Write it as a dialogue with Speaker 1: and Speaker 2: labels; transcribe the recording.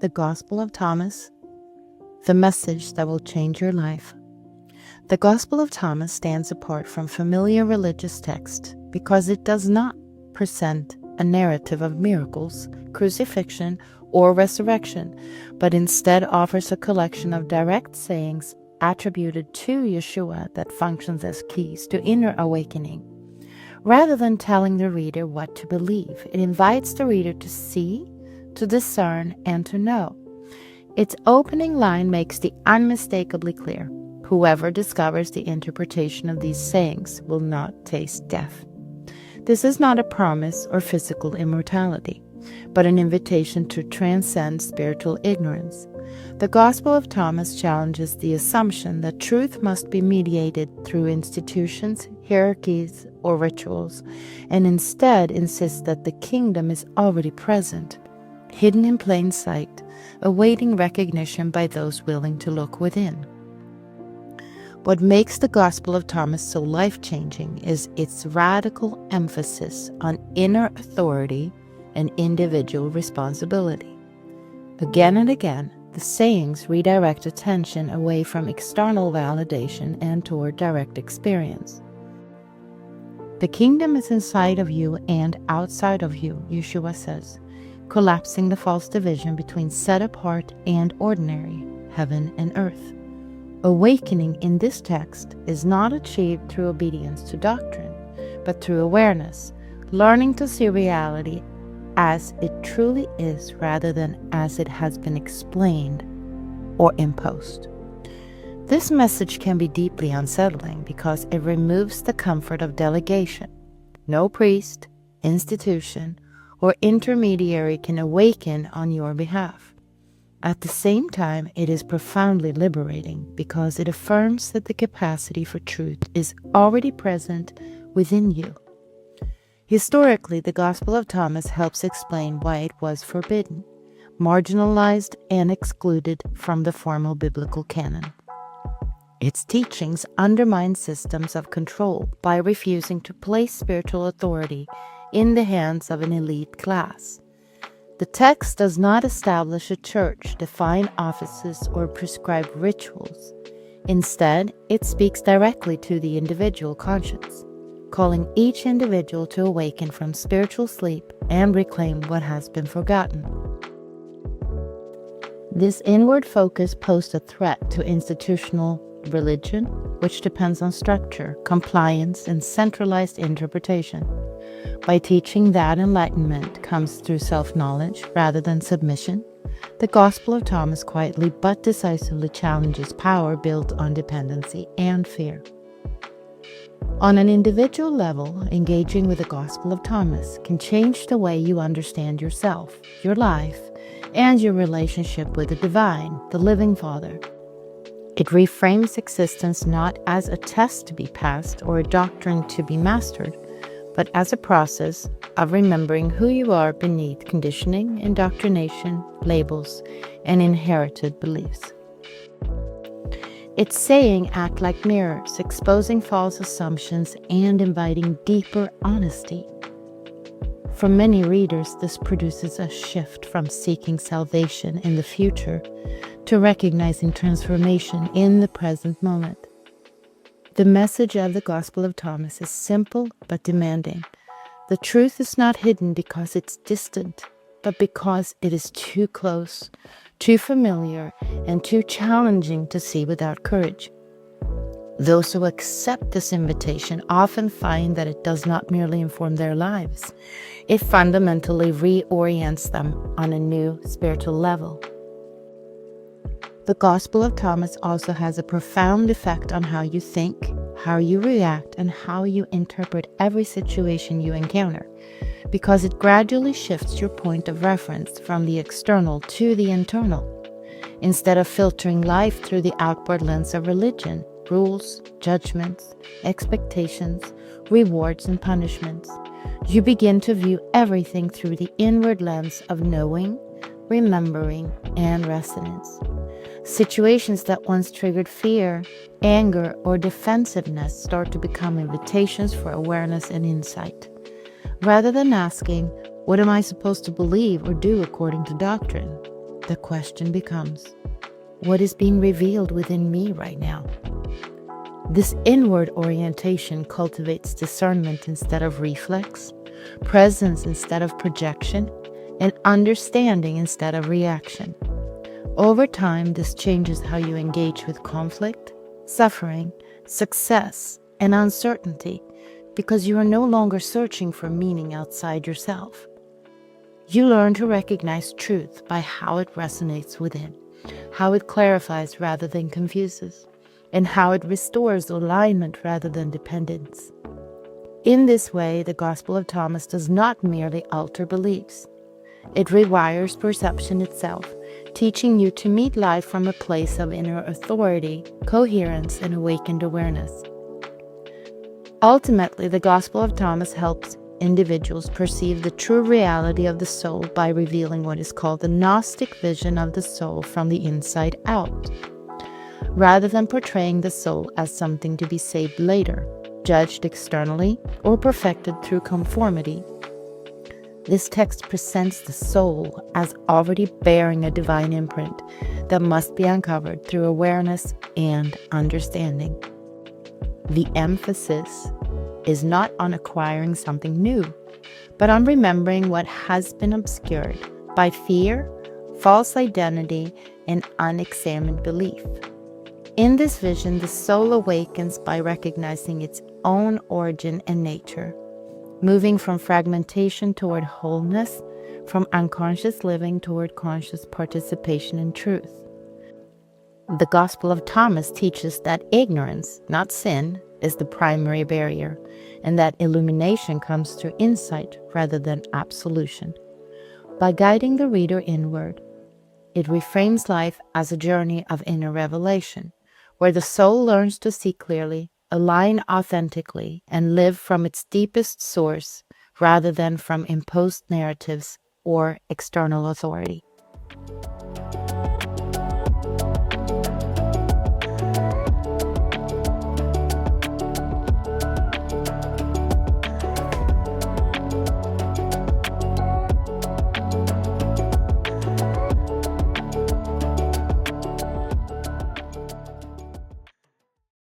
Speaker 1: The Gospel of Thomas, the message that will change your life. The Gospel of Thomas stands apart from familiar religious texts because it does not present a narrative of miracles, crucifixion, or resurrection, but instead offers a collection of direct sayings attributed to Yeshua that functions as keys to inner awakening. Rather than telling the reader what to believe, it invites the reader to see, to discern, and to know. Its opening line makes it unmistakably clear. Whoever discovers the interpretation of these sayings will not taste death. This is not a promise or physical immortality, but an invitation to transcend spiritual ignorance. The Gospel of Thomas challenges the assumption that truth must be mediated through institutions, hierarchies, or rituals, and instead insists that the kingdom is already present, hidden in plain sight, awaiting recognition by those willing to look within. What makes the Gospel of Thomas so life-changing is its radical emphasis on inner authority and individual responsibility. Again and again, the sayings redirect attention away from external validation and toward direct experience. The kingdom is inside of you and outside of you, Yeshua says, collapsing the false division between set apart and ordinary, heaven and earth. Awakening in this text is not achieved through obedience to doctrine, but through awareness, learning to see reality as it truly is rather than as it has been explained or imposed. This message can be deeply unsettling because it removes the comfort of delegation. No priest, institution, or intermediary can awaken on your behalf. At the same time, it is profoundly liberating because it affirms that the capacity for truth is already present within you. Historically, the Gospel of Thomas helps explain why it was forbidden, marginalized, and excluded from the formal biblical canon. Its teachings undermine systems of control by refusing to place spiritual authority in the hands of an elite class. The text does not establish a church, define offices, or prescribe rituals. Instead, it speaks directly to the individual conscience, calling each individual to awaken from spiritual sleep and reclaim what has been forgotten. This inward focus poses a threat to institutional religion, which depends on structure, compliance, and centralized interpretation. By teaching that enlightenment comes through self-knowledge rather than submission, the Gospel of Thomas quietly but decisively challenges power built on dependency and fear. On an individual level, engaging with the Gospel of Thomas can change the way you understand yourself, your life, and your relationship with the divine, the living Father. It reframes existence not as a test to be passed or a doctrine to be mastered, but as a process of remembering who you are beneath conditioning, indoctrination, labels, and inherited beliefs. It's saying act like mirrors, exposing false assumptions and inviting deeper honesty. For many readers, this produces a shift from seeking salvation in the future to recognizing transformation in the present moment. The message of the Gospel of Thomas is simple but demanding. The truth is not hidden because it's distant, but because it is too close, too familiar, and too challenging to see without courage. Those who accept this invitation often find that it does not merely inform their lives, it fundamentally reorients them on a new spiritual level. The Gospel of Thomas also has a profound effect on how you think, how you react, and how you interpret every situation you encounter, because it gradually shifts your point of reference from the external to the internal. Instead of filtering life through the outward lens of religion, rules, judgments, expectations, rewards, and punishments, you begin to view everything through the inward lens of knowing, remembering, and resonance. Situations that once triggered fear, anger, or defensiveness start to become invitations for awareness and insight. Rather than asking, "What am I supposed to believe or do according to doctrine?" the question becomes, what is being revealed within me right now? This inward orientation cultivates discernment instead of reflex, presence instead of projection, and understanding instead of reaction. Over time, this changes how you engage with conflict, suffering, success, and uncertainty because you are no longer searching for meaning outside yourself. You learn to recognize truth by how it resonates within, how it clarifies rather than confuses, and how it restores alignment rather than dependence. In this way, the Gospel of Thomas does not merely alter beliefs. It rewires perception itself, teaching you to meet life from a place of inner authority, coherence, and awakened awareness. Ultimately, the Gospel of Thomas helps individuals perceive the true reality of the soul by revealing what is called the Gnostic vision of the soul from the inside out, rather than portraying the soul as something to be saved later, judged externally, or perfected through conformity. This text presents the soul as already bearing a divine imprint that must be uncovered through awareness and understanding. The emphasis is not on acquiring something new, but on remembering what has been obscured by fear, false identity, and unexamined belief. In this vision, the soul awakens by recognizing its own origin and nature, moving from fragmentation toward wholeness, from unconscious living toward conscious participation in truth. The Gospel of Thomas teaches that ignorance, not sin, is the primary barrier, and that illumination comes through insight rather than absolution. By guiding the reader inward, it reframes life as a journey of inner revelation, where the soul learns to see clearly, align authentically, and live from its deepest source rather than from imposed narratives or external authority.